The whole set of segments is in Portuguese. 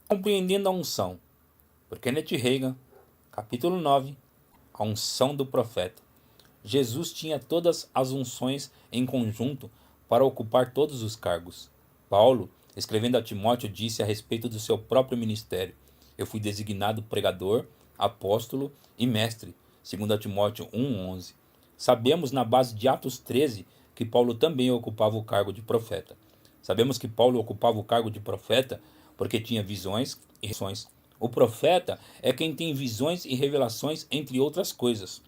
Compreendendo a unção, por Kenneth Hagin, capítulo 9, a unção do profeta. Jesus tinha todas as unções em conjunto para ocupar todos os cargos. Paulo, escrevendo a Timóteo, disse a respeito do seu próprio ministério: eu fui designado pregador, apóstolo e mestre, segundo Timóteo 1:11. Sabemos na base de Atos 13 que Paulo também ocupava o cargo de profeta. Sabemos que Paulo ocupava o cargo de profeta porque tinha visões e revelações. O profeta é quem tem visões e revelações, entre outras coisas.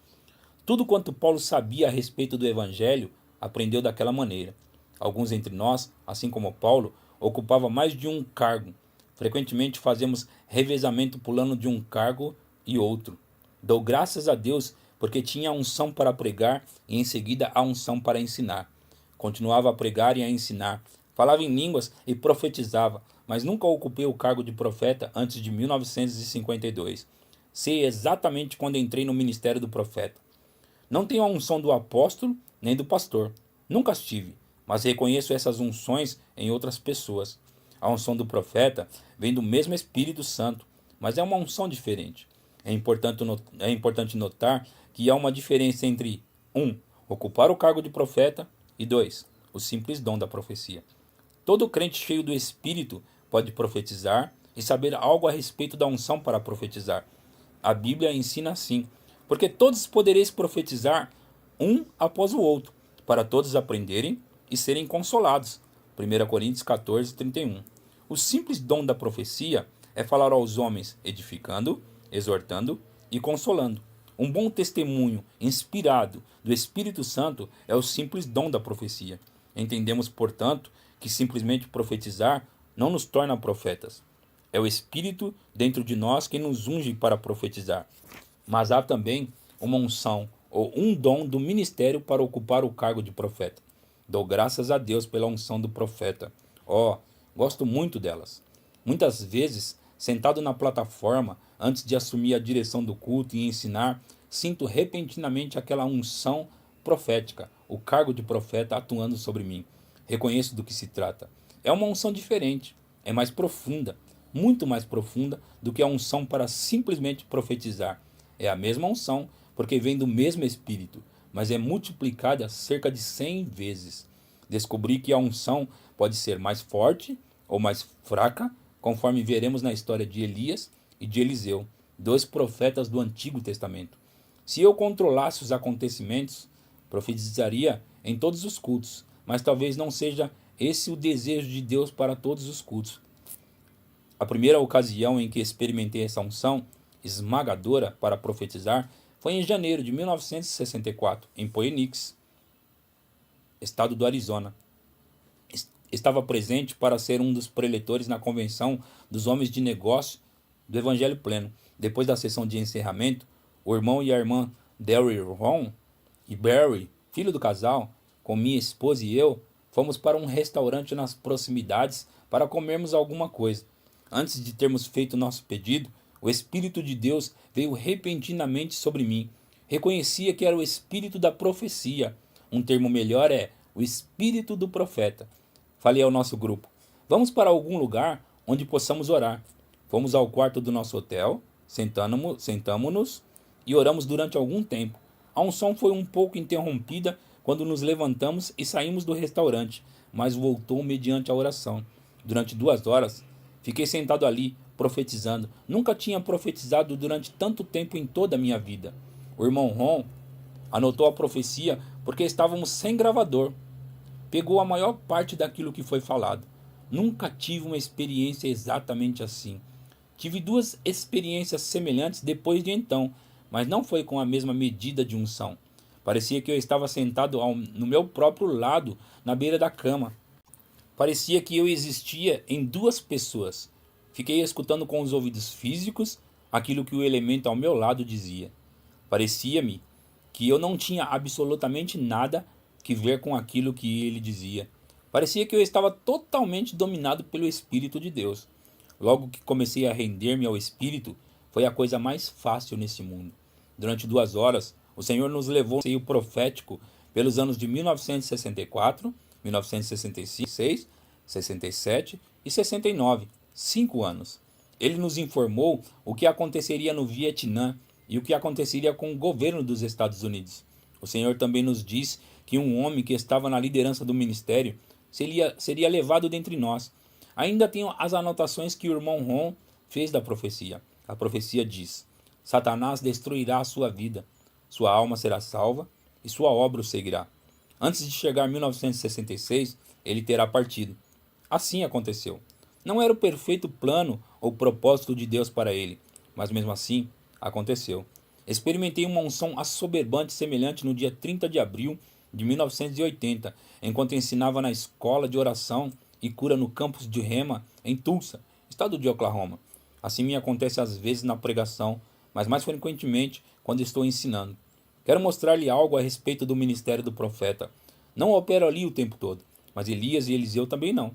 Tudo quanto Paulo sabia a respeito do Evangelho, aprendeu daquela maneira. Alguns entre nós, assim como Paulo, ocupavam mais de um cargo. Frequentemente fazemos revezamento pulando de um cargo e outro. Dou graças a Deus porque tinha a unção para pregar e em seguida a unção para ensinar. Continuava a pregar e a ensinar. Falava em línguas e profetizava, mas nunca ocupei o cargo de profeta antes de 1952. Sei exatamente quando entrei no ministério do profeta. Não tenho a unção do apóstolo nem do pastor. Nunca as tive, mas reconheço essas unções em outras pessoas. A unção do profeta vem do mesmo Espírito Santo, mas é uma unção diferente. É importante notar que há uma diferença entre 1. Ocupar o cargo de profeta e 2. O simples dom da profecia. Todo crente cheio do Espírito pode profetizar e saber algo a respeito da unção para profetizar. A Bíblia ensina assim: porque todos podereis profetizar um após o outro, para todos aprenderem e serem consolados. 1 Coríntios 14:31. O simples dom da profecia é falar aos homens, edificando, exortando e consolando. Um bom testemunho inspirado do Espírito Santo é o simples dom da profecia. Entendemos, portanto, que simplesmente profetizar não nos torna profetas. É o Espírito dentro de nós quem nos unge para profetizar. Mas há também uma unção ou um dom do ministério para ocupar o cargo de profeta. Dou graças a Deus pela unção do profeta. Gosto muito delas. Muitas vezes, sentado na plataforma, antes de assumir a direção do culto e ensinar, sinto repentinamente aquela unção profética, o cargo de profeta atuando sobre mim. Reconheço do que se trata. É uma unção diferente, é mais profunda, muito mais profunda do que a unção para simplesmente profetizar. É a mesma unção, porque vem do mesmo Espírito, mas é multiplicada cerca de 100 vezes. Descobri que a unção pode ser mais forte ou mais fraca, conforme veremos na história de Elias e de Eliseu, 2 profetas do Antigo Testamento. Se eu controlasse os acontecimentos, profetizaria em todos os cultos, mas talvez não seja esse o desejo de Deus para todos os cultos. A primeira ocasião em que experimentei essa unção esmagadora para profetizar foi em janeiro de 1964, em Phoenix, estado do Arizona. Estava presente para ser um dos preletores na convenção dos homens de negócio do Evangelho Pleno. Depois da sessão de encerramento, o irmão e a irmã Daryl Ron e Barry, filho do casal, com minha esposa e eu, fomos para um restaurante nas proximidades para comermos alguma coisa. Antes de termos feito nosso pedido, o Espírito de Deus veio repentinamente sobre mim. Reconhecia que era o Espírito da profecia. Um termo melhor é o Espírito do profeta. Falei ao nosso grupo: vamos para algum lugar onde possamos orar. Fomos ao quarto do nosso hotel, sentamo-nos e oramos durante algum tempo. A unção foi um pouco interrompida quando nos levantamos e saímos do restaurante, mas voltou mediante a oração. Durante 2 horas, fiquei sentado ali, profetizando. Nunca tinha profetizado durante tanto tempo em toda a minha vida. O irmão Ron anotou a profecia porque estávamos sem gravador. Pegou a maior parte daquilo que foi falado. Nunca tive uma experiência exatamente assim. Tive 2 experiências semelhantes depois de então, mas não foi com a mesma medida de unção. Parecia que eu estava sentado no meu próprio lado, na beira da cama. Parecia que eu existia em 2 pessoas. Fiquei escutando com os ouvidos físicos aquilo que o elemento ao meu lado dizia. Parecia-me que eu não tinha absolutamente nada que ver com aquilo que ele dizia. Parecia que eu estava totalmente dominado pelo Espírito de Deus. Logo que comecei a render-me ao Espírito, foi a coisa mais fácil nesse mundo. Durante 2 horas, o Senhor nos levou ao seio profético pelos anos de 1964, 1966, 67 e 69. 5 anos. Ele nos informou o que aconteceria no Vietnã e o que aconteceria com o governo dos Estados Unidos. O Senhor também nos diz que um homem que estava na liderança do ministério seria levado dentre nós. Ainda tenho as anotações que o irmão Ron fez da profecia. A profecia diz: Satanás destruirá a sua vida, sua alma será salva e sua obra o seguirá. Antes de chegar a 1966, ele terá partido. Assim aconteceu. Não era o perfeito plano ou propósito de Deus para ele, mas mesmo assim aconteceu. Experimentei uma unção assoberbante semelhante no dia 30 de abril de 1980, enquanto ensinava na escola de oração e cura no campus de Rema, em Tulsa, estado de Oklahoma. Assim me acontece às vezes na pregação, mas mais frequentemente quando estou ensinando. Quero mostrar-lhe algo a respeito do ministério do profeta. Não opero ali o tempo todo, mas Elias e Eliseu também não.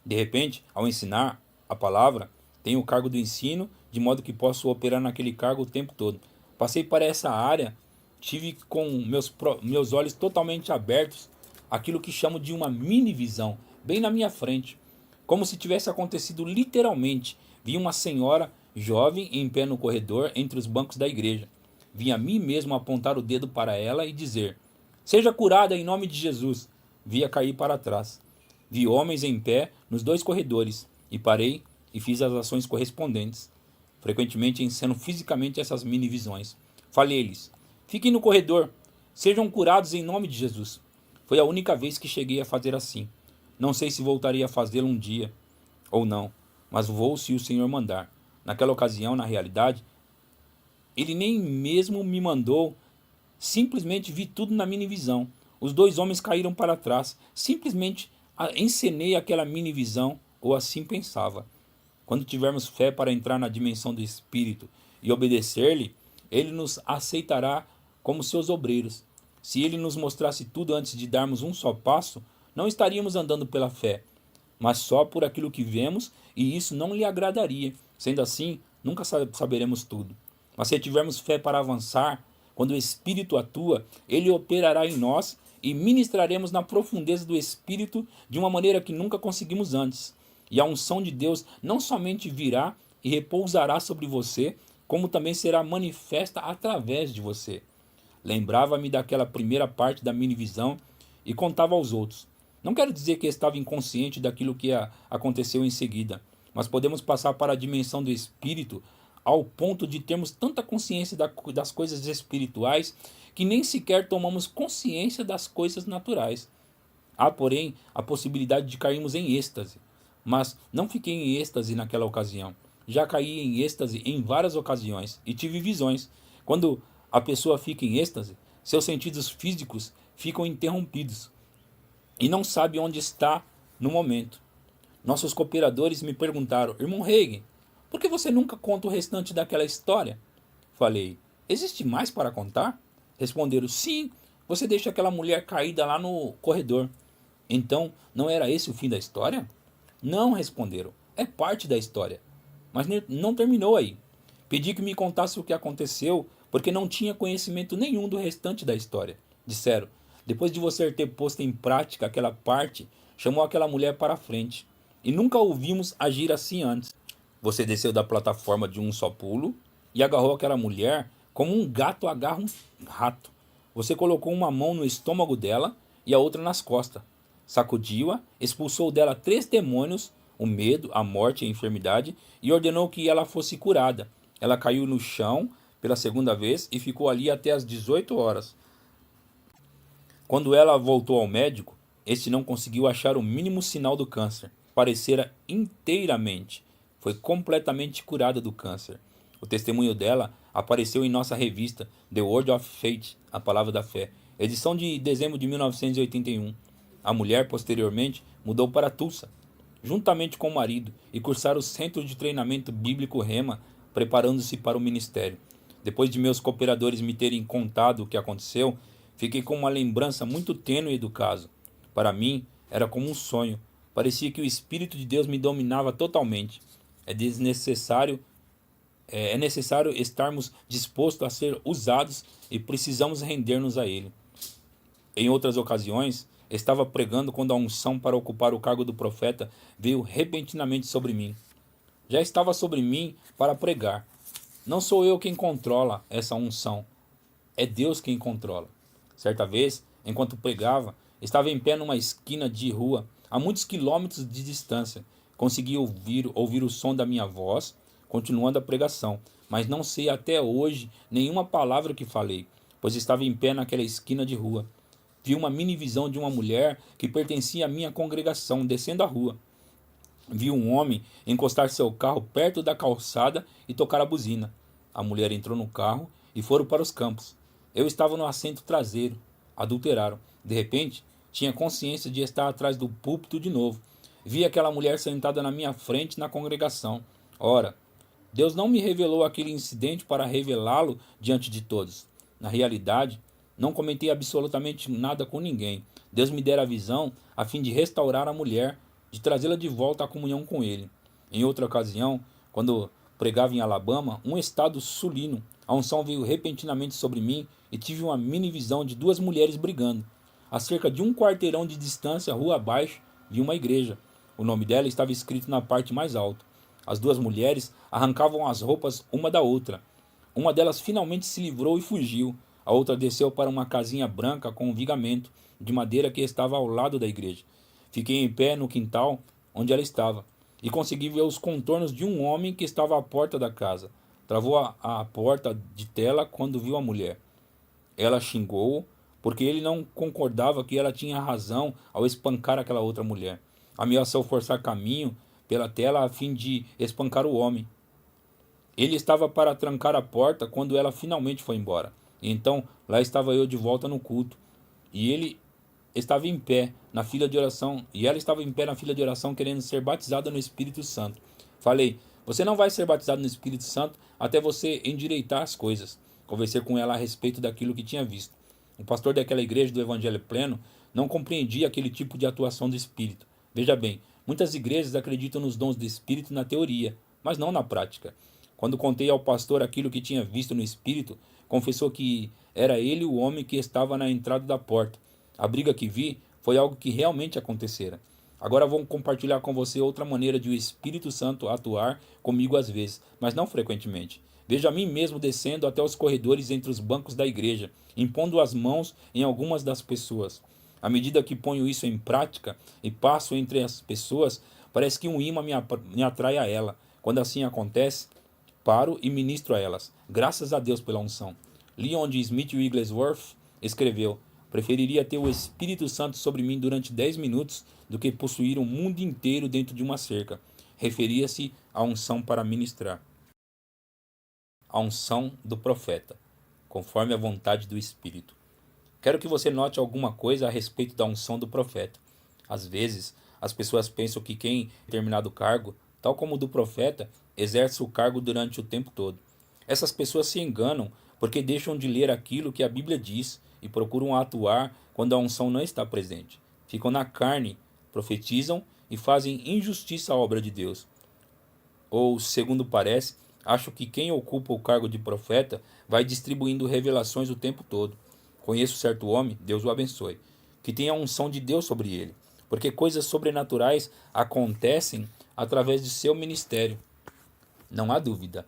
De repente, ao ensinar a palavra, tenho o cargo do ensino, de modo que posso operar naquele cargo o tempo todo. Passei para essa área, tive com meus olhos totalmente abertos aquilo que chamo de uma mini visão, bem na minha frente. Como se tivesse acontecido literalmente. Vi uma senhora jovem em pé no corredor entre os bancos da igreja. Vi a mim mesmo apontar o dedo para ela e dizer: Seja curada em nome de Jesus. Vi-a cair para trás. Vi homens em pé nos dois corredores e parei e fiz as ações correspondentes. Frequentemente enceno fisicamente essas mini visões. Falei-lhes: Fiquem no corredor, sejam curados em nome de Jesus. Foi a única vez que cheguei a fazer assim. Não sei se voltarei a fazê-lo um dia ou não, mas vou se o Senhor mandar. Naquela ocasião, na realidade, ele nem mesmo me mandou. Simplesmente vi tudo na mini visão. Os dois homens caíram para trás. Simplesmente encenei aquela mini visão, ou assim pensava. Quando tivermos fé para entrar na dimensão do Espírito e obedecer-lhe, ele nos aceitará como seus obreiros. Se ele nos mostrasse tudo antes de darmos um só passo, não estaríamos andando pela fé, mas só por aquilo que vemos, e isso não lhe agradaria. Sendo assim, nunca saberemos tudo. Mas se tivermos fé para avançar, quando o Espírito atua, ele operará em nós e ministraremos na profundeza do Espírito de uma maneira que nunca conseguimos antes. E a unção de Deus não somente virá e repousará sobre você, como também será manifesta através de você. Lembrava-me daquela primeira parte da mini visão e contava aos outros. Não quero dizer que estava inconsciente daquilo que aconteceu em seguida, mas podemos passar para a dimensão do Espírito ao ponto de termos tanta consciência das coisas espirituais que nem sequer tomamos consciência das coisas naturais. Há, porém, a possibilidade de cairmos em êxtase. Mas não fiquei em êxtase naquela ocasião. Já caí em êxtase em várias ocasiões e tive visões. Quando a pessoa fica em êxtase, seus sentidos físicos ficam interrompidos e não sabe onde está no momento. Nossos cooperadores me perguntaram: Irmão Reagan, por que você nunca conta o restante daquela história? Falei: Existe mais para contar? Responderam: Sim, você deixa aquela mulher caída lá no corredor. Então, não era esse o fim da história? Não, responderam. É parte da história. Mas não terminou aí. Pedi que me contasse o que aconteceu, porque não tinha conhecimento nenhum do restante da história. Disseram: Depois de você ter posto em prática aquela parte, chamou aquela mulher para a frente. E nunca ouvimos agir assim antes. Você desceu da plataforma de um só pulo e agarrou aquela mulher como um gato agarra um rato. Você colocou uma mão no estômago dela e a outra nas costas. Sacudiu-a, expulsou dela 3 demônios, o medo, a morte e a enfermidade, e ordenou que ela fosse curada. Ela caiu no chão pela segunda vez e ficou ali até as 18 horas. Quando ela voltou ao médico, este não conseguiu achar o mínimo sinal do câncer. Parecera inteiramente. Foi completamente curada do câncer. O testemunho dela apareceu em nossa revista The Word of Faith, a Palavra da Fé, edição de dezembro de 1981. A mulher, posteriormente, mudou para Tulsa, juntamente com o marido, e cursaram o Centro de Treinamento Bíblico Rema, preparando-se para o ministério. Depois de meus cooperadores me terem contado o que aconteceu, fiquei com uma lembrança muito tênue do caso. Para mim, era como um sonho. Parecia que o Espírito de Deus me dominava totalmente. É necessário estarmos dispostos a ser usados e precisamos render-nos a Ele. Em outras ocasiões, estava pregando quando a unção para ocupar o cargo do profeta veio repentinamente sobre mim. já estava sobre mim para pregar. Não sou eu quem controla essa unção, é Deus quem controla. Certa vez, enquanto pregava, estava em pé numa esquina de rua, a muitos quilômetros de distância. Consegui ouvir o som da minha voz, continuando a pregação, mas não sei até hoje nenhuma palavra que falei, pois estava em pé naquela esquina de rua. Vi uma mini visão de uma mulher que pertencia à minha congregação descendo a rua. Vi um homem encostar seu carro perto da calçada e tocar a buzina. A mulher entrou no carro e foram para os campos. Eu estava no assento traseiro. Adulteraram. De repente, tinha consciência de estar atrás do púlpito de novo. Vi aquela mulher sentada na minha frente na congregação. Ora, Deus não me revelou aquele incidente para revelá-lo diante de todos. Na realidade, não comentei absolutamente nada com ninguém. Deus me dera a visão a fim de restaurar a mulher, de trazê-la de volta à comunhão com ele. Em outra ocasião, quando pregava em Alabama, um estado sulino, a unção veio repentinamente sobre mim e tive uma mini visão de duas mulheres brigando. A cerca de um quarteirão de distância, rua abaixo, vi uma igreja. O nome dela estava escrito na parte mais alta. As duas mulheres arrancavam as roupas uma da outra. Uma delas finalmente se livrou e fugiu. A outra desceu para uma casinha branca com um vigamento de madeira que estava ao lado da igreja. Fiquei em pé no quintal onde ela estava e consegui ver os contornos de um homem que estava à porta da casa. Travou a porta de tela quando viu a mulher. Ela xingou-o porque ele não concordava que ela tinha razão ao espancar aquela outra mulher. Ameaçou forçar caminho pela tela a fim de espancar o homem. Ele estava para trancar a porta quando ela finalmente foi embora. E então lá estava eu de volta no culto. E ele estava em pé na fila de oração. E ela estava em pé na fila de oração querendo ser batizada no Espírito Santo. Falei, você não vai ser batizado no Espírito Santo até você endireitar as coisas. Conversei com ela a respeito daquilo que tinha visto. O pastor daquela igreja do Evangelho Pleno não compreendia aquele tipo de atuação do Espírito. Veja bem, muitas igrejas acreditam nos dons do Espírito na teoria, mas não na prática. Quando contei ao pastor aquilo que tinha visto no Espírito, confessou que era ele o homem que estava na entrada da porta. A briga que vi foi algo que realmente acontecera. Agora vou compartilhar com você outra maneira de o Espírito Santo atuar comigo às vezes, mas não frequentemente. Vejo a mim mesmo descendo até os corredores entre os bancos da igreja, impondo as mãos em algumas das pessoas. À medida que ponho isso em prática e passo entre as pessoas, parece que um imã me atrai a ela. Quando assim acontece, paro e ministro a elas. Graças a Deus pela unção. Leon D. Smith Wigglesworth escreveu: preferiria ter o Espírito Santo sobre mim durante 10 minutos do que possuir o mundo inteiro dentro de uma cerca. Referia-se à unção para ministrar. A unção do profeta, conforme a vontade do Espírito. Quero que você note alguma coisa a respeito da unção do profeta. Às vezes, as pessoas pensam que quem tem determinado cargo, tal como o do profeta, exerce o cargo durante o tempo todo. Essas pessoas se enganam porque deixam de ler aquilo que a Bíblia diz e procuram atuar quando a unção não está presente. Ficam na carne, profetizam e fazem injustiça à obra de Deus. Ou, segundo parece, acho que quem ocupa o cargo de profeta vai distribuindo revelações o tempo todo. Conheço certo homem, Deus o abençoe, que tem a unção de Deus sobre ele, porque coisas sobrenaturais acontecem através de seu ministério. Não há dúvida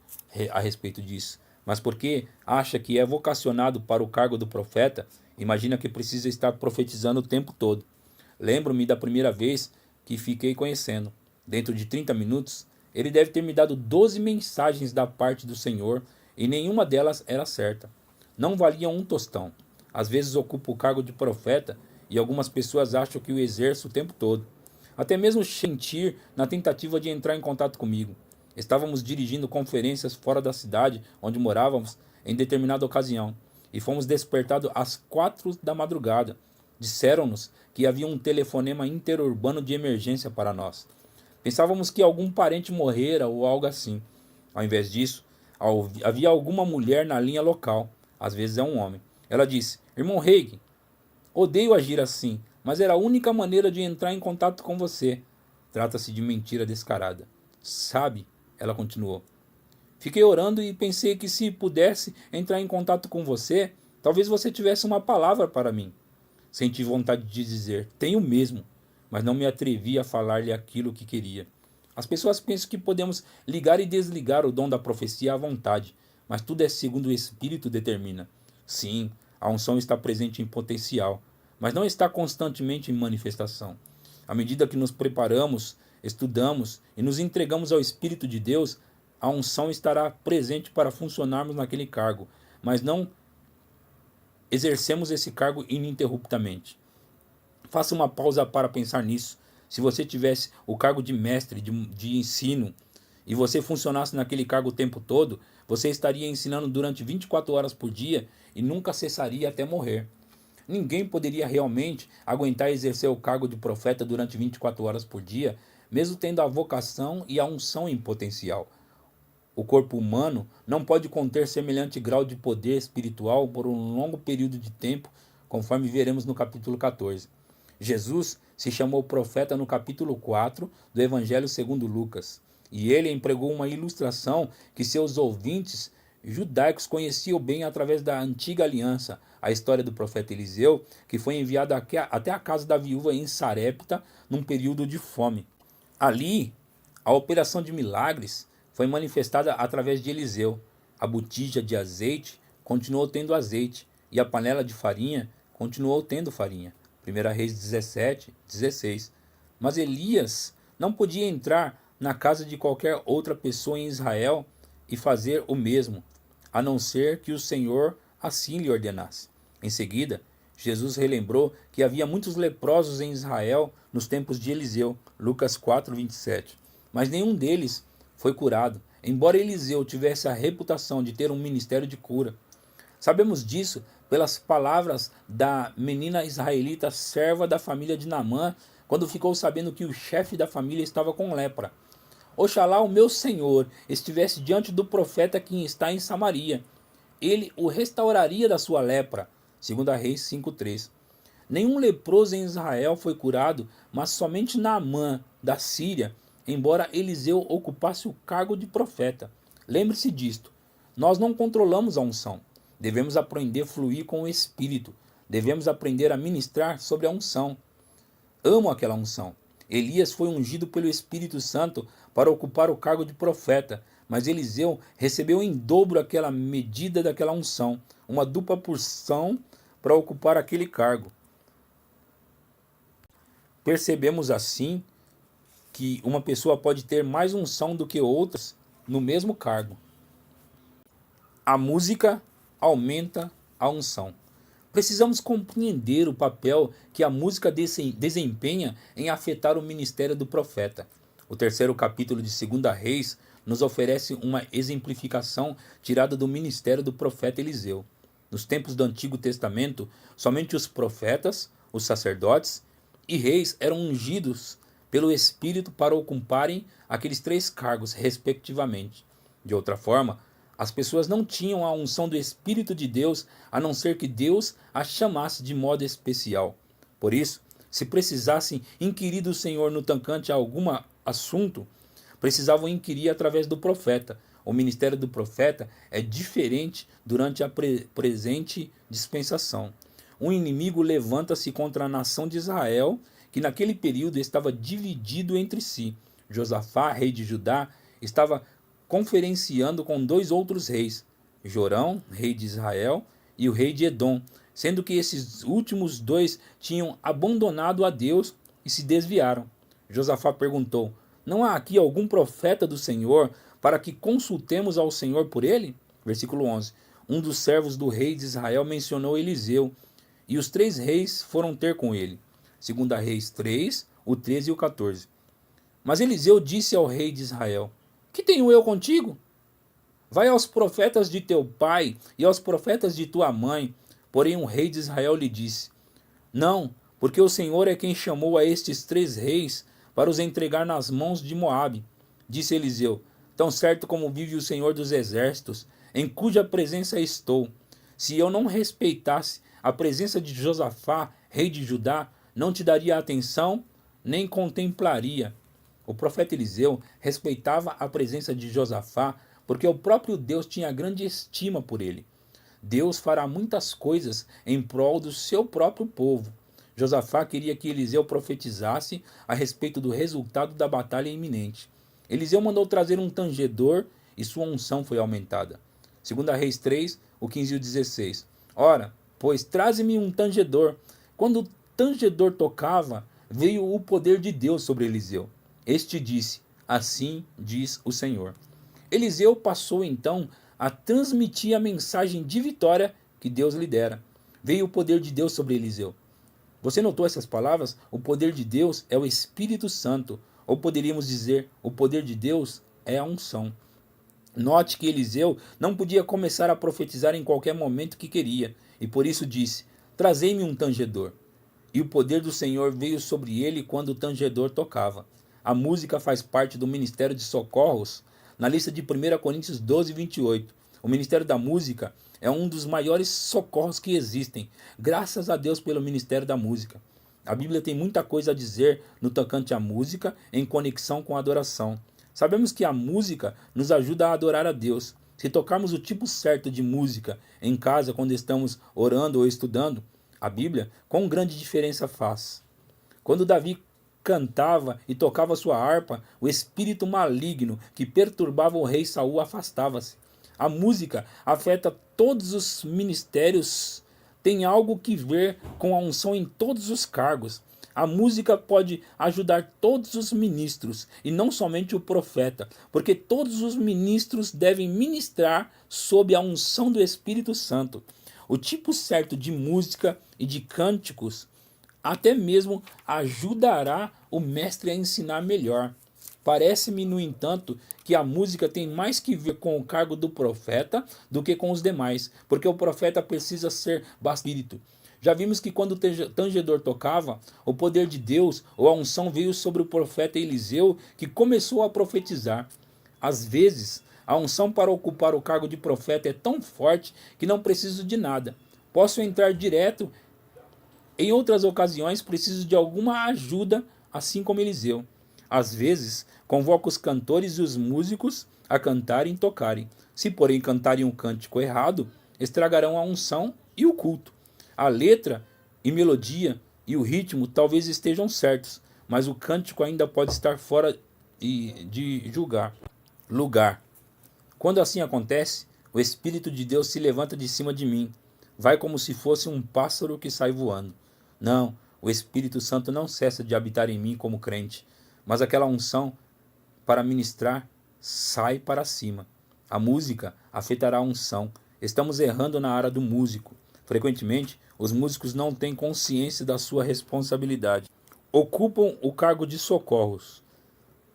a respeito disso, mas porque acha que é vocacionado para o cargo do profeta, imagina que precisa estar profetizando o tempo todo. Lembro-me da primeira vez que fiquei conhecendo. Dentro de 30 minutos, ele deve ter me dado 12 mensagens da parte do Senhor e nenhuma delas era certa. Não valia um tostão. Às vezes ocupo o cargo de profeta e algumas pessoas acham que o exerço o tempo todo. Até mesmo sentir na tentativa de entrar em contato comigo. Estávamos dirigindo conferências fora da cidade onde morávamos em determinada ocasião e fomos despertados às 4 da madrugada. Disseram-nos que havia um telefonema interurbano de emergência para nós. Pensávamos que algum parente morrera ou algo assim. Ao invés disso, havia alguma mulher na linha local. Às vezes é um homem. Ela disse: irmão Reig, odeio agir assim, mas era a única maneira de entrar em contato com você. Trata-se de mentira descarada. Sabe, ela continuou, fiquei orando e pensei que se pudesse entrar em contato com você, talvez você tivesse uma palavra para mim. Senti vontade de dizer, tenho mesmo, mas não me atrevi a falar-lhe aquilo que queria. As pessoas pensam que podemos ligar e desligar o dom da profecia à vontade, mas tudo é segundo o Espírito determina. Sim, a unção está presente em potencial, mas não está constantemente em manifestação. À medida que nos preparamos, estudamos e nos entregamos ao Espírito de Deus, a unção estará presente para funcionarmos naquele cargo, mas não exercemos esse cargo ininterruptamente. Faça uma pausa para pensar nisso. Se você tivesse o cargo de mestre de ensino e você funcionasse naquele cargo o tempo todo, você estaria ensinando durante 24 horas por dia e nunca cessaria até morrer. Ninguém poderia realmente aguentar exercer o cargo de profeta durante 24 horas por dia, mesmo tendo a vocação e a unção em potencial. O corpo humano não pode conter semelhante grau de poder espiritual por um longo período de tempo, conforme veremos no capítulo 14. Jesus se chamou profeta no capítulo 4 do Evangelho segundo Lucas, e ele empregou uma ilustração que seus ouvintes judaicos conheciam bem através da antiga aliança, a história do profeta Eliseu, que foi enviado até a casa da viúva em Sarepta num período de fome. Ali, a operação de milagres foi manifestada através de Eliseu. A botija de azeite continuou tendo azeite, e a panela de farinha continuou tendo farinha. 1 Reis 17, 16. Mas Elias não podia entrar na casa de qualquer outra pessoa em Israel e fazer o mesmo, a não ser que o Senhor assim lhe ordenasse. Em seguida, Jesus relembrou que havia muitos leprosos em Israel nos tempos de Eliseu, Lucas 4, 27. Mas nenhum deles foi curado, embora Eliseu tivesse a reputação de ter um ministério de cura. Sabemos disso pelas palavras da menina israelita serva da família de Naamã, quando ficou sabendo que o chefe da família estava com lepra. Oxalá o meu senhor estivesse diante do profeta que está em Samaria. Ele o restauraria da sua lepra. 2 Reis 5:3. Nenhum leproso em Israel foi curado, mas somente Naamã, da Síria, embora Eliseu ocupasse o cargo de profeta. Lembre-se disto. Nós não controlamos a unção. Devemos aprender a fluir com o Espírito. Devemos aprender a ministrar sobre a unção. Amo aquela unção. Elias foi ungido pelo Espírito Santo para ocupar o cargo de profeta, mas Eliseu recebeu em dobro aquela medida daquela unção, uma dupla porção para ocupar aquele cargo. Percebemos assim que uma pessoa pode ter mais unção do que outras no mesmo cargo. A música aumenta a unção. Precisamos compreender o papel que a música desempenha em afetar o ministério do profeta. O terceiro capítulo de 2 Reis nos oferece uma exemplificação tirada do ministério do profeta Eliseu. Nos tempos do Antigo Testamento, somente os profetas, os sacerdotes e reis eram ungidos pelo Espírito para ocuparem aqueles 3 cargos, respectivamente. De outra forma, as pessoas não tinham a unção do Espírito de Deus, a não ser que Deus as chamasse de modo especial. Por isso, se precisassem inquirir do Senhor no tocante a algum assunto, precisavam inquirir através do profeta. O ministério do profeta é diferente durante a presente dispensação. Um inimigo levanta-se contra a nação de Israel, que naquele período estava dividido entre si. Josafá, rei de Judá, estava conferenciando com 2 outros reis, Jorão, rei de Israel, e o rei de Edom, sendo que esses últimos 2 tinham abandonado a Deus e se desviaram. Josafá perguntou: não há aqui algum profeta do Senhor para que consultemos ao Senhor por ele? Versículo 11. Um dos servos do rei de Israel mencionou Eliseu, e os 3 reis foram ter com ele. 2 Reis 3, o 13 e o 14. Mas Eliseu disse ao rei de Israel: que tenho eu contigo? Vai aos profetas de teu pai e aos profetas de tua mãe. Porém o rei de Israel lhe disse: não, porque o Senhor é quem chamou a estes 3 reis para os entregar nas mãos de Moabe. Disse Eliseu: tão certo como vive o Senhor dos exércitos, em cuja presença estou, se eu não respeitasse a presença de Josafá, rei de Judá, não te daria atenção, nem contemplaria. O profeta Eliseu respeitava a presença de Josafá, porque o próprio Deus tinha grande estima por ele. Deus fará muitas coisas em prol do seu próprio povo. Josafá queria que Eliseu profetizasse a respeito do resultado da batalha iminente. Eliseu mandou trazer um tangedor e sua unção foi aumentada. 2 Reis 3, o 15 e o 16. Ora, pois traze-me um tangedor. Quando o tangedor tocava, veio o poder de Deus sobre Eliseu. Este disse, assim diz o Senhor. Eliseu passou então a transmitir a mensagem de vitória que Deus lhe dera. Veio o poder de Deus sobre Eliseu. Você notou essas palavras? O poder de Deus é o Espírito Santo. Ou poderíamos dizer, o poder de Deus é a unção. Note que Eliseu não podia começar a profetizar em qualquer momento que queria, e por isso disse, trazei-me um tangedor. E o poder do Senhor veio sobre ele quando o tangedor tocava. A música faz parte do ministério de socorros, na lista de 1 Coríntios 12, 28. O ministério da música é um dos maiores socorros que existem. Graças a Deus pelo ministério da música. A Bíblia tem muita coisa a dizer no tocante à música em conexão com a adoração. Sabemos que a música nos ajuda a adorar a Deus. Se tocarmos o tipo certo de música em casa quando estamos orando ou estudando, a Bíblia, quão grande diferença faz. Quando Davi cantava e tocava sua harpa, o espírito maligno que perturbava o rei Saul afastava-se. A música afeta todos os ministérios, tem algo que ver com a unção em todos os cargos. A música pode ajudar todos os ministros e não somente o profeta, porque todos os ministros devem ministrar sob a unção do Espírito Santo. O tipo certo de música e de cânticos até mesmo ajudará o mestre a ensinar melhor. Parece-me, no entanto, que a música tem mais que ver com o cargo do profeta do que com os demais, porque o profeta precisa ser espírito. Já vimos que quando o tangedor tocava, o poder de Deus ou a unção veio sobre o profeta Eliseu, que começou a profetizar. Às vezes, a unção para ocupar o cargo de profeta é tão forte que não preciso de nada. Posso entrar direto. Em outras ocasiões, preciso de alguma ajuda, assim como Eliseu. Às vezes, convoco os cantores e os músicos a cantarem e tocarem. Se, porém, cantarem um cântico errado, estragarão a unção e o culto. A letra e melodia e o ritmo talvez estejam certos, mas o cântico ainda pode estar fora de lugar. Quando assim acontece, o Espírito de Deus se levanta de cima de mim. Vai como se fosse um pássaro que sai voando. Não, o Espírito Santo não cessa de habitar em mim como crente, mas aquela unção para ministrar sai para cima. A música afetará a unção. Estamos errando na área do músico. Frequentemente, os músicos não têm consciência da sua responsabilidade. Ocupam o cargo de socorros.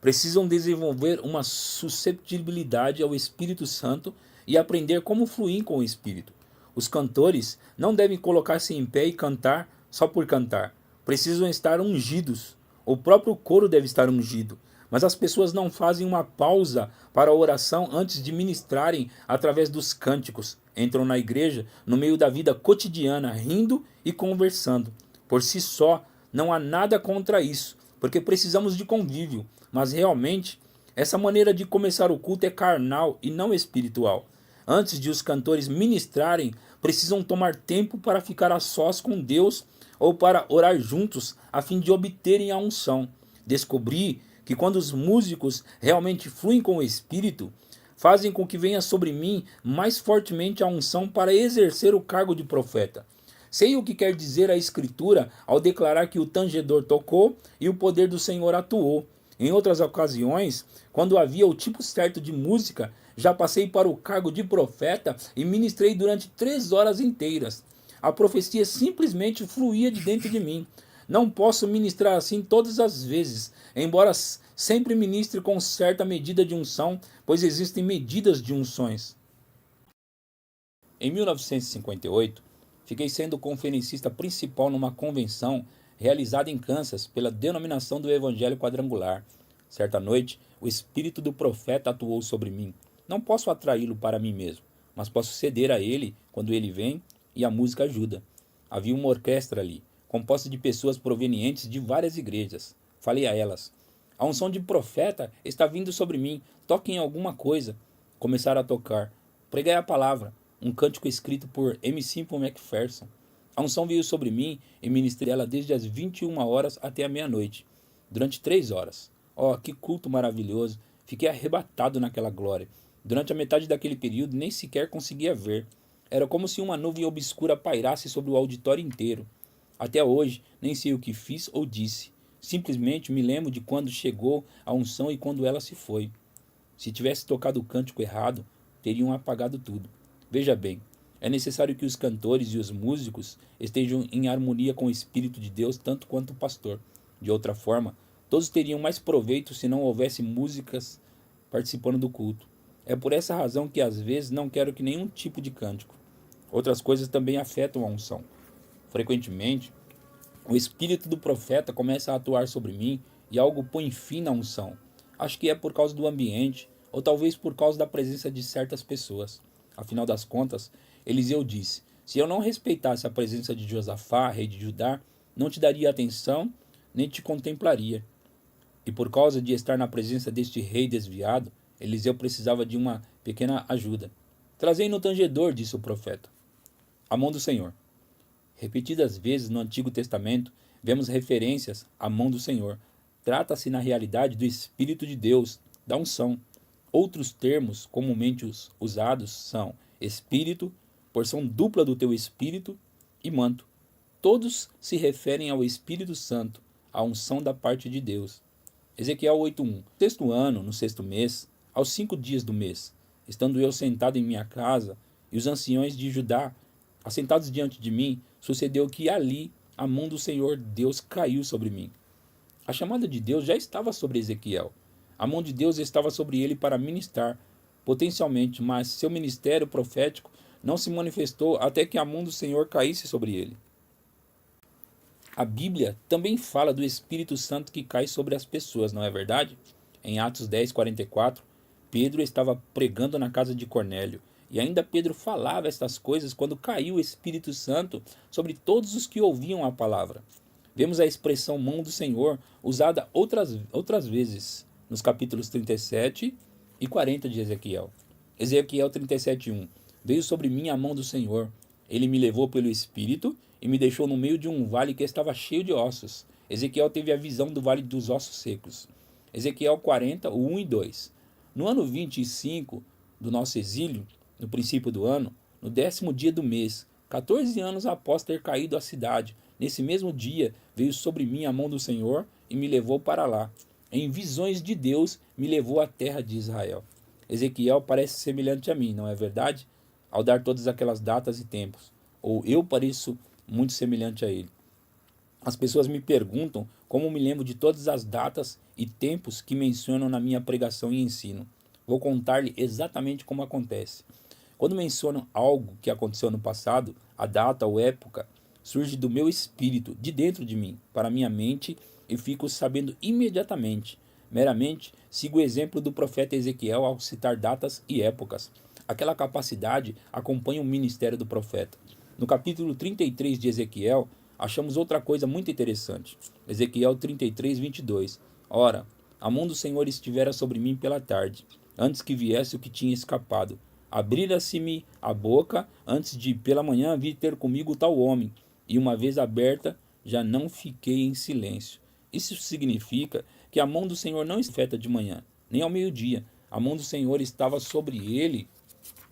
Precisam desenvolver uma susceptibilidade ao Espírito Santo e aprender como fluir com o Espírito. Os cantores não devem colocar-se em pé e cantar só por cantar. Precisam estar ungidos. O próprio coro deve estar ungido. Mas as pessoas não fazem uma pausa para a oração antes de ministrarem através dos cânticos. Entram na igreja no meio da vida cotidiana, rindo e conversando. Por si só, não há nada contra isso, porque precisamos de convívio. Mas realmente, essa maneira de começar o culto é carnal e não espiritual. Antes de os cantores ministrarem, precisam tomar tempo para ficar a sós com Deus ou para orar juntos a fim de obterem a unção. Descobri que quando os músicos realmente fluem com o Espírito, fazem com que venha sobre mim mais fortemente a unção para exercer o cargo de profeta. Sei o que quer dizer a Escritura ao declarar que o tangedor tocou e o poder do Senhor atuou. Em outras ocasiões, quando havia o tipo certo de música, já passei para o cargo de profeta e ministrei durante 3 horas inteiras. A profecia simplesmente fluía de dentro de mim. Não posso ministrar assim todas as vezes, embora sempre ministre com certa medida de unção, pois existem medidas de unções. Em 1958, fiquei sendo conferencista principal numa convenção realizada em Kansas pela denominação do Evangelho Quadrangular. Certa noite, o espírito do profeta atuou sobre mim. Não posso atraí-lo para mim mesmo, mas posso ceder a ele quando ele vem e a música ajuda. Havia uma orquestra ali, composta de pessoas provenientes de várias igrejas. Falei a elas: a unção de profeta está vindo sobre mim, toquem alguma coisa. Começaram a tocar. Preguei a palavra, um cântico escrito por M. Simple McPherson. A unção veio sobre mim e ministrei ela desde as 21 horas até a meia-noite, durante 3 horas. Oh, que culto maravilhoso! Fiquei arrebatado naquela glória. Durante a metade daquele período nem sequer conseguia ver. Era como se uma nuvem obscura pairasse sobre o auditório inteiro. Até hoje, nem sei o que fiz ou disse. Simplesmente me lembro de quando chegou a unção e quando ela se foi. Se tivesse tocado o cântico errado, teriam apagado tudo. Veja bem, é necessário que os cantores e os músicos estejam em harmonia com o Espírito de Deus tanto quanto o pastor. De outra forma, todos teriam mais proveito se não houvesse músicas participando do culto. É por essa razão que às vezes não quero que nenhum tipo de cântico. Outras coisas também afetam a unção. Frequentemente, o espírito do profeta começa a atuar sobre mim e algo põe fim na unção. Acho que é por causa do ambiente, ou talvez por causa da presença de certas pessoas. Afinal das contas, Eliseu disse: se eu não respeitasse a presença de Josafá, rei de Judá, não te daria atenção, nem te contemplaria. E por causa de estar na presença deste rei desviado, Eliseu precisava de uma pequena ajuda. Trazei no tangedor, disse o profeta. A mão do Senhor. Repetidas vezes no Antigo Testamento, vemos referências à mão do Senhor. Trata-se na realidade do Espírito de Deus, da unção. Outros termos comumente usados são Espírito, porção dupla do teu Espírito e manto. Todos se referem ao Espírito Santo, à unção da parte de Deus. Ezequiel 8:1. No sexto ano, no sexto mês, aos 5 dias do mês, estando eu sentado em minha casa, e os anciões de Judá, assentados diante de mim, sucedeu que ali a mão do Senhor Deus caiu sobre mim. A chamada de Deus já estava sobre Ezequiel. A mão de Deus estava sobre ele para ministrar, potencialmente, mas seu ministério profético não se manifestou até que a mão do Senhor caísse sobre ele. A Bíblia também fala do Espírito Santo que cai sobre as pessoas, não é verdade? Em Atos 10:44, Pedro estava pregando na casa de Cornélio, e ainda Pedro falava estas coisas quando caiu o Espírito Santo sobre todos os que ouviam a palavra. Vemos a expressão mão do Senhor usada outras vezes, nos capítulos 37 e 40 de Ezequiel. Ezequiel 37:1. Veio sobre mim a mão do Senhor. Ele me levou pelo Espírito e me deixou no meio de um vale que estava cheio de ossos. Ezequiel teve a visão do vale dos ossos secos. Ezequiel 40, 1 e 2. No ano 25 do nosso exílio, no princípio do ano, no 10º dia do mês, 14 anos após ter caído a cidade, nesse mesmo dia veio sobre mim a mão do Senhor e me levou para lá. Em visões de Deus, me levou à terra de Israel. Ezequiel parece semelhante a mim, não é verdade? Ao dar todas aquelas datas e tempos. Ou eu pareço muito semelhante a ele. As pessoas me perguntam como me lembro de todas as datas e tempos que mencionam na minha pregação e ensino. Vou contar-lhe exatamente como acontece. Quando menciono algo que aconteceu no passado, a data ou época surge do meu espírito, de dentro de mim, para minha mente, e fico sabendo imediatamente. Meramente sigo o exemplo do profeta Ezequiel ao citar datas e épocas. Aquela capacidade acompanha o ministério do profeta. No capítulo 33 de Ezequiel, achamos outra coisa muito interessante. Ezequiel 33:22. Ora, a mão do Senhor estivera sobre mim pela tarde, antes que viesse o que tinha escapado. Abrira-se-me a boca, antes de pela manhã vir ter comigo tal homem, e uma vez aberta, já não fiquei em silêncio. Isso significa que a mão do Senhor não afeta de manhã, nem ao meio-dia. A mão do Senhor estava sobre ele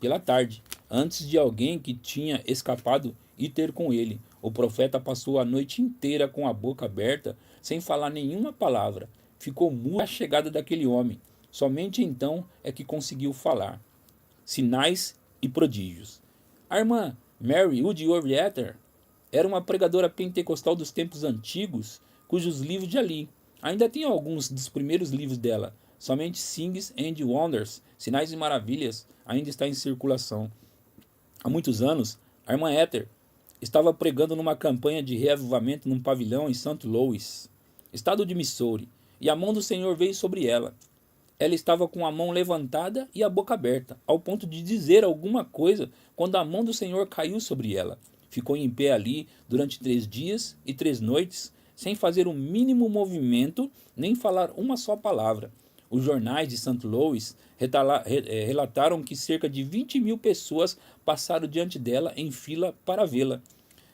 pela tarde, antes de alguém que tinha escapado ir ter com ele. O profeta passou a noite inteira com a boca aberta, sem falar nenhuma palavra. Ficou mudo à chegada daquele homem. Somente então é que conseguiu falar. Sinais e prodígios. A irmã Mary Woodworth-Etter era uma pregadora pentecostal dos tempos antigos, cujos livros de ali. Ainda tem alguns dos primeiros livros dela. Somente Signs and Wonders, Sinais e Maravilhas, ainda está em circulação. Há muitos anos, a irmã Etter estava pregando numa campanha de reavivamento num pavilhão em St. Louis, estado de Missouri, e a mão do Senhor veio sobre ela. Ela estava com a mão levantada e a boca aberta, ao ponto de dizer alguma coisa quando a mão do Senhor caiu sobre ela. Ficou em pé ali durante 3 dias e 3 noites, sem fazer o mínimo movimento, nem falar uma só palavra. Os jornais de St. Louis relataram que cerca de 20.000 pessoas passaram diante dela em fila para vê-la.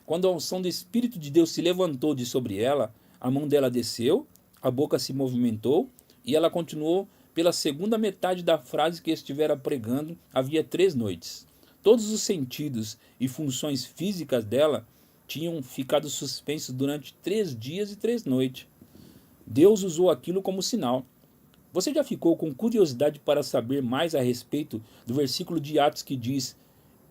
Quando a unção do Espírito de Deus se levantou de sobre ela, a mão dela desceu, a boca se movimentou e ela continuou pela segunda metade da frase que estivera pregando havia 3 noites. Todos os sentidos e funções físicas dela tinham ficado suspensos durante 3 dias e 3 noites. Deus usou aquilo como sinal. Você já ficou com curiosidade para saber mais a respeito do versículo de Atos que diz: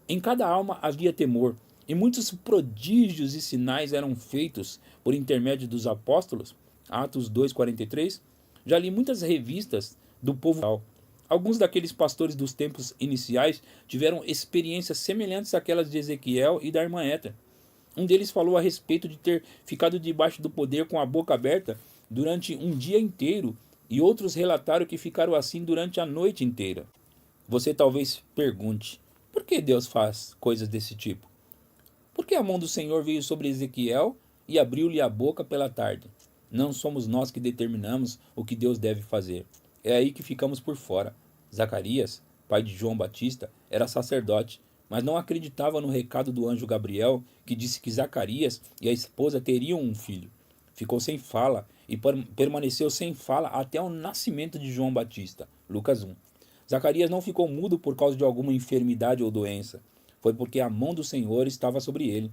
em cada alma havia temor, e muitos prodígios e sinais eram feitos por intermédio dos apóstolos? Atos 2,43. Já li muitas revistas do povo. Alguns daqueles pastores dos tempos iniciais tiveram experiências semelhantes àquelas de Ezequiel e da irmã Éter. Um deles falou a respeito de ter ficado debaixo do poder com a boca aberta durante um dia inteiro, e outros relataram que ficaram assim durante a noite inteira. Você talvez pergunte: por que Deus faz coisas desse tipo? Por que a mão do Senhor veio sobre Ezequiel e abriu-lhe a boca pela tarde? Não somos nós que determinamos o que Deus deve fazer. É aí que ficamos por fora. Zacarias, pai de João Batista, era sacerdote, mas não acreditava no recado do anjo Gabriel, que disse que Zacarias e a esposa teriam um filho. Ficou sem fala e permaneceu sem fala até o nascimento de João Batista. Lucas 1. Zacarias não ficou mudo por causa de alguma enfermidade ou doença. Foi porque a mão do Senhor estava sobre ele.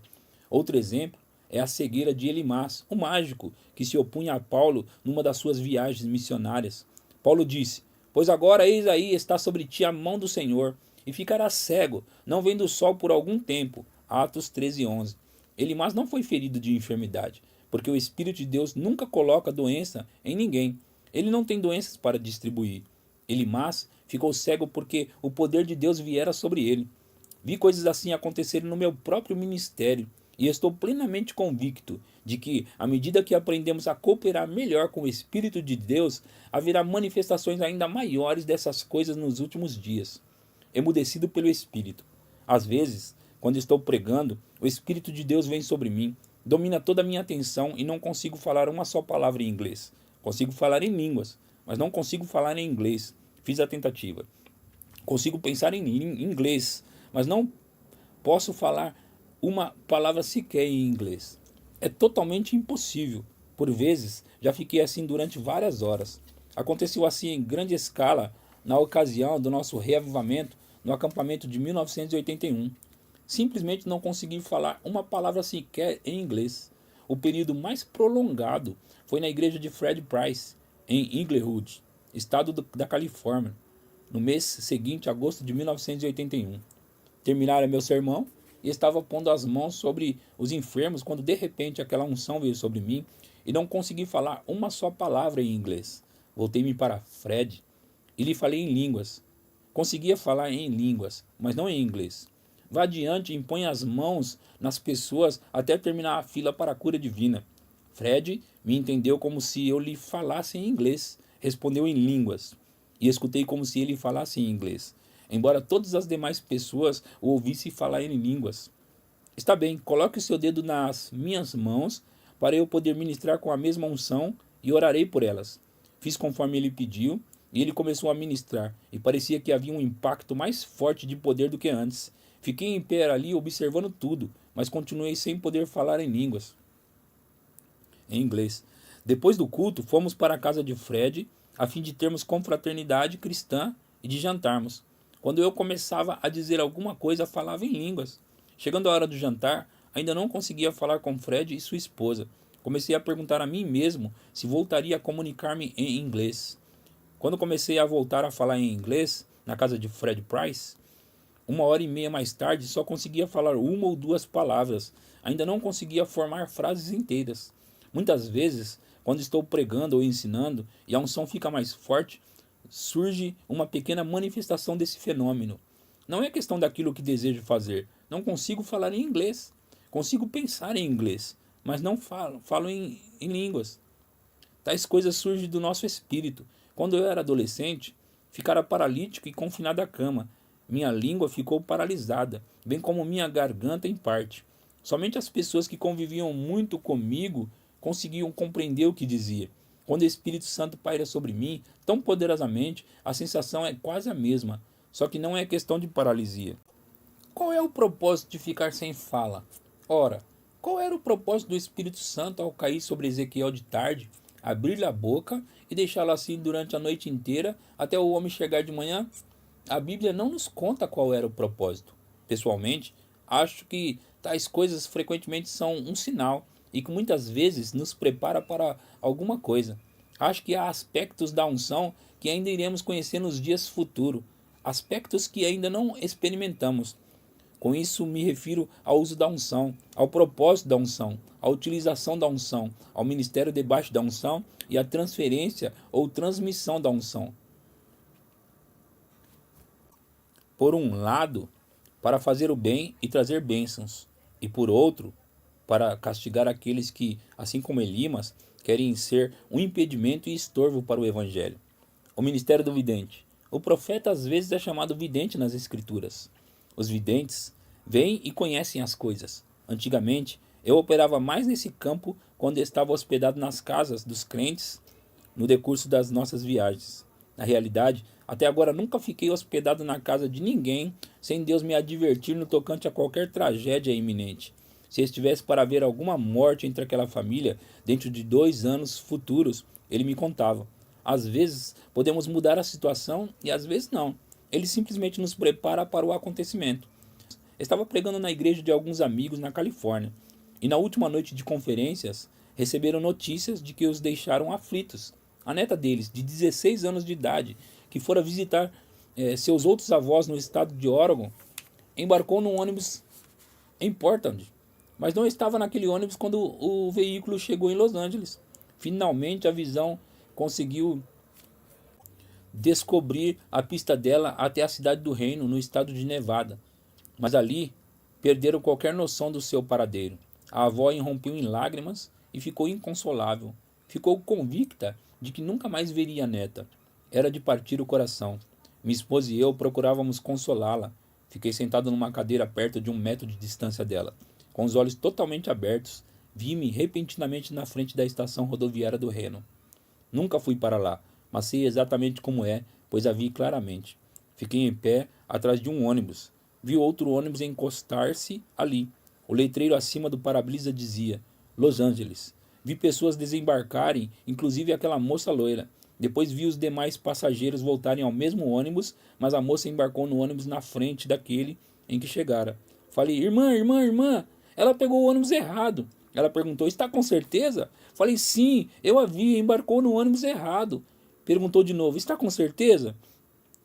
Outro exemplo é a cegueira de Elimás, o mágico que se opunha a Paulo numa das suas viagens missionárias. Paulo disse: pois agora eis aí está sobre ti a mão do Senhor, e ficarás cego, não vendo o sol por algum tempo. Atos 13:11. Elimás não foi ferido de enfermidade, porque o Espírito de Deus nunca coloca doença em ninguém. Ele não tem doenças para distribuir. Elimás ficou cego porque o poder de Deus viera sobre ele. Vi coisas assim acontecerem no meu próprio ministério, e estou plenamente convicto de que, à medida que aprendemos a cooperar melhor com o Espírito de Deus, haverá manifestações ainda maiores dessas coisas nos últimos dias. Emudecido pelo Espírito. Às vezes, quando estou pregando, o Espírito de Deus vem sobre mim, domina toda a minha atenção e não consigo falar uma só palavra em inglês. Consigo falar em línguas, mas não consigo falar em inglês. Fiz a tentativa. Consigo pensar em inglês, mas não posso falar uma palavra sequer em inglês. É totalmente impossível. Por vezes, já fiquei assim durante várias horas. Aconteceu assim em grande escala na ocasião do nosso reavivamento no acampamento de 1981. Simplesmente não consegui falar uma palavra sequer em inglês. O período mais prolongado foi na igreja de Fred Price, em Inglewood, estado da Califórnia, no mês seguinte, agosto de 1981. Terminara meu sermão e estava pondo as mãos sobre os enfermos quando de repente aquela unção veio sobre mim e não consegui falar uma só palavra em inglês. Voltei-me para Fred e lhe falei em línguas. Conseguia falar em línguas, mas não em inglês. Vá adiante e impõe as mãos nas pessoas até terminar a fila para a cura divina. Fred me entendeu como se eu lhe falasse em inglês. Respondeu em línguas. E escutei como se ele falasse em inglês, embora todas as demais pessoas o ouvissem falar em línguas. Está bem, coloque o seu dedo nas minhas mãos para eu poder ministrar com a mesma unção e orarei por elas. Fiz conforme ele pediu e ele começou a ministrar e parecia que havia um impacto mais forte de poder do que antes. Fiquei em pé ali observando tudo, mas continuei sem poder falar em línguas. Em inglês. Depois do culto, fomos para a casa de Fred, a fim de termos confraternidade cristã e de jantarmos. Quando eu começava a dizer alguma coisa, falava em línguas. Chegando a hora do jantar, ainda não conseguia falar com Fred e sua esposa. Comecei a perguntar a mim mesmo se voltaria a comunicar-me em inglês. Quando comecei a voltar a falar em inglês, na casa de Fred Price, 1h30 mais tarde, só conseguia falar uma ou duas palavras. Ainda não conseguia formar frases inteiras. Muitas vezes, quando estou pregando ou ensinando e a unção fica mais forte, surge uma pequena manifestação desse fenômeno. Não é questão daquilo que desejo fazer. Não consigo falar em inglês. Consigo pensar em inglês, mas não falo em línguas. Tais coisas surgem do nosso espírito. Quando eu era adolescente, ficara paralítico e confinado à cama. Minha língua ficou paralisada, bem como minha garganta em parte. Somente as pessoas que conviviam muito comigo conseguiam compreender o que dizia. Quando o Espírito Santo paira sobre mim tão poderosamente, a sensação é quase a mesma, só que não é questão de paralisia. Qual é o propósito de ficar sem fala? Ora, qual era o propósito do Espírito Santo ao cair sobre Ezequiel de tarde, Abrir-lhe a boca e deixá-la assim durante a noite inteira até o homem chegar de manhã? A Bíblia não nos conta qual era o propósito. Pessoalmente, acho que tais coisas frequentemente são um sinal e que muitas vezes nos prepara para alguma coisa. Acho que há aspectos da unção que ainda iremos conhecer nos dias futuros, aspectos que ainda não experimentamos. Com isso me refiro ao uso da unção, ao propósito da unção, à utilização da unção, ao ministério debaixo da unção e à transferência ou transmissão da unção. Por um lado, para fazer o bem e trazer bênçãos, e por outro, para castigar aqueles que, assim como Elimas, querem ser um impedimento e estorvo para o evangelho. O ministério do vidente. O profeta às vezes é chamado vidente nas escrituras. Os videntes veem e conhecem as coisas. Antigamente, eu operava mais nesse campo quando estava hospedado nas casas dos crentes no decurso das nossas viagens. Na realidade, até agora nunca fiquei hospedado na casa de ninguém sem Deus me advertir no tocante a qualquer tragédia iminente. Se estivesse para haver alguma morte entre aquela família dentro de 2 anos futuros, ele me contava. Às vezes podemos mudar a situação e às vezes não. Ele simplesmente nos prepara para o acontecimento. Estava pregando na igreja de alguns amigos na Califórnia e na última noite de conferências receberam notícias de que os deixaram aflitos. A neta deles, de 16 anos de idade, que fora visitar seus outros avós no estado de Oregon, embarcou num ônibus em Portland, mas não estava naquele ônibus quando o veículo chegou em Los Angeles. Finalmente a visão conseguiu descobrir a pista dela até a cidade do Reino, no estado de Nevada. Mas ali perderam qualquer noção do seu paradeiro. A avó irrompeu em lágrimas e ficou inconsolável. Ficou convicta de que nunca mais veria a neta. Era de partir o coração. Minha esposa e eu procurávamos consolá-la. Fiquei sentado numa cadeira perto de 1 metro de distância dela. Com os olhos totalmente abertos, vi-me repentinamente na frente da estação rodoviária do Reno. Nunca fui para lá, mas sei exatamente como é, pois a vi claramente. Fiquei em pé atrás de um ônibus. Vi outro ônibus encostar-se ali. O letreiro acima do para-brisa dizia Los Angeles. Vi pessoas desembarcarem, inclusive aquela moça loira. Depois vi os demais passageiros voltarem ao mesmo ônibus, mas a moça embarcou no ônibus na frente daquele em que chegara. Falei, irmã, ela pegou o ônibus errado. Ela perguntou, está com certeza? Falei, sim, eu a vi, embarcou no ônibus errado. Perguntou de novo, está com certeza?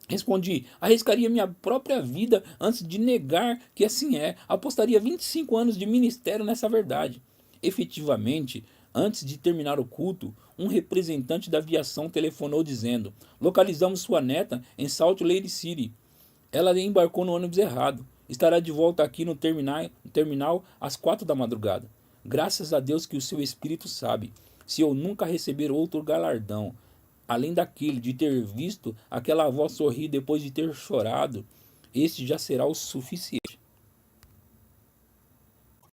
Respondi, arriscaria minha própria vida antes de negar que assim é. Apostaria 25 anos de ministério nessa verdade. Efetivamente, antes de terminar o culto, um representante da aviação telefonou dizendo, localizamos sua neta em Salt Lake City. Ela embarcou no ônibus errado. Estará de volta aqui no terminal às 4 da madrugada. Graças a Deus que o seu espírito sabe. Se eu nunca receber outro galardão, além daquele de ter visto aquela avó sorrir depois de ter chorado, este já será o suficiente.